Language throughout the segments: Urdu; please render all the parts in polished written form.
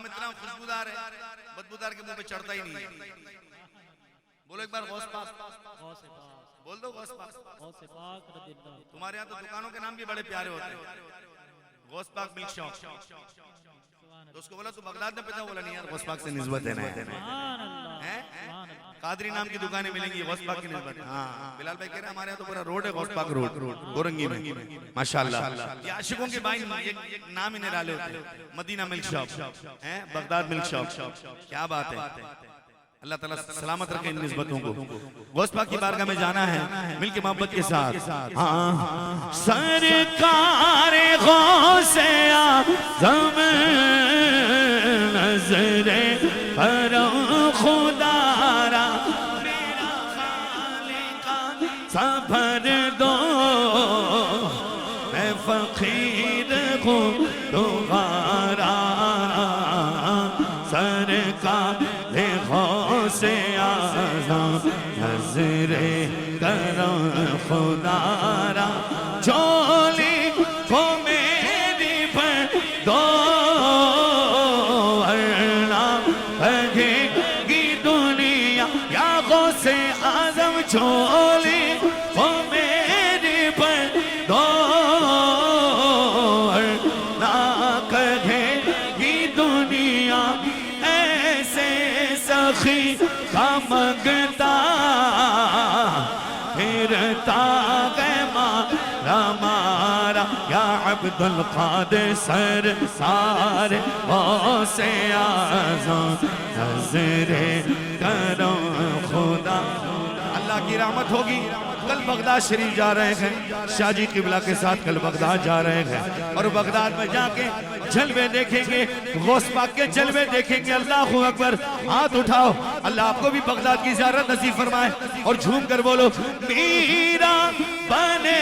اتنا خوشبودار ہے بدبودار کے منہ پہ چڑھتا ہی نہیں. بولو ایک بار غوث پاک. بول دو غوث پاک. تمہارے یہاں تو دکانوں کے نام بھی بڑے پیارے ہوتے ہیں. غوث پاک ملک شاپ. تو اس کو بولا تو بغداد میں پیدا. بولا نہیں یار غوث پاک سے نسبت دینا ہے. قادری نام کی دکانیں ملیں گی غوث پاک کی نسبت. ہاں بلال بھائی کہہ رہے ہیں ہمارے یہاں تو پورا روڈ ہے غوث پاک روڈ گورنگی میں. ماشاءاللہ یہ عاشقوں کے بھائی ایک نام ہی نرالے ہوتے ہیں. مدینہ ملک شاپ, بغداد ملک شاپ. کیا بات ہے. اللہ تعالیٰ سلامت رکھے ان نسبتوں کو. غوث پاک کی بارگاہ میں جانا ہے مل کے محبت کے ساتھ. سرکار غوث اعظم نظر کرم خدا را میرا خالقہ صبر دو میں فقیر ہوں دوبارہ. سرکار غوث اعظم نظر کرم خدا را جھولی کو میری بھر دو ورنہ بھگے گی دنیا. یا غوث اعظم جھولی کو میری بھر دو ورنہ کہے گی دنیا. ایسے سخی کا منگتا پھرتا مارا یا عبد القادر سرکار غوث اعظم نظر کرم خدا. اللہ کی رحمت ہوگی. کل بغداد شریف جا رہے ہیں شاہ جی قبلہ کے ساتھ. کل بغداد جا رہے ہیں اور بغداد میں جا کے جلوے دیکھیں گے. غوث پاک کے جلوے دیکھیں گے. اللہ اکبر. ہاتھ اٹھاؤ. اللہ آپ کو بھی بغداد کی زیارت نصیب فرمائے اور جھوم کر بولو میرا بنے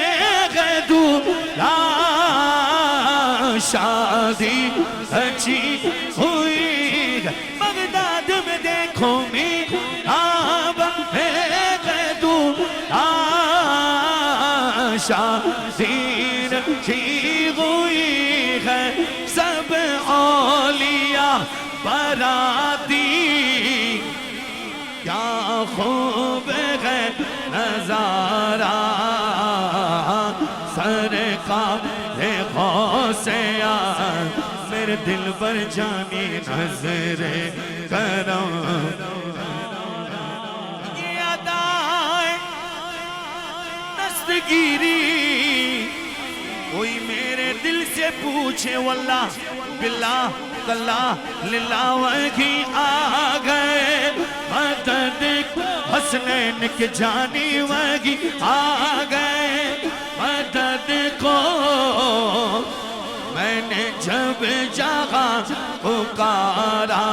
گے دولہا شادی اچھی ہوئی ہے. بغداد میں دیکھو میرا بنے گے دولہا شادی اچھی ہوئی ہے. سب اولیاء براتی کیا خوب ہے نظارہ. سرکار غوث اعظم میرے دل پر جانی نظر کرم. یہ ادائے دستگیری کوئی میرے دل سے پوچھے واللہ باللہ اللہ للہ وہی آ گئے. مدد حسنین کے جانی وہی آ گئے. مدد کو میں نے جب جگہ پکارا.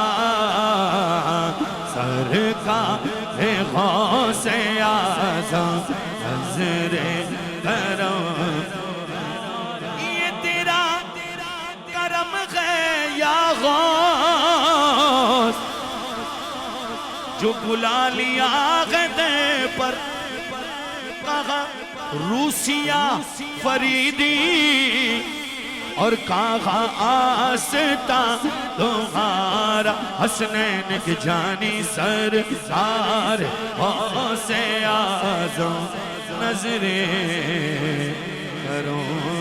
سرکار غوث اعظم نظر کرم. یہ تیرا کرم ہے یا غوث جو بلا لیا غدے پر. کہا روسیہ فریدی اور کہا آستا تمہارا. حسنین کی جانی سرکار غوث اعظم نظر کرم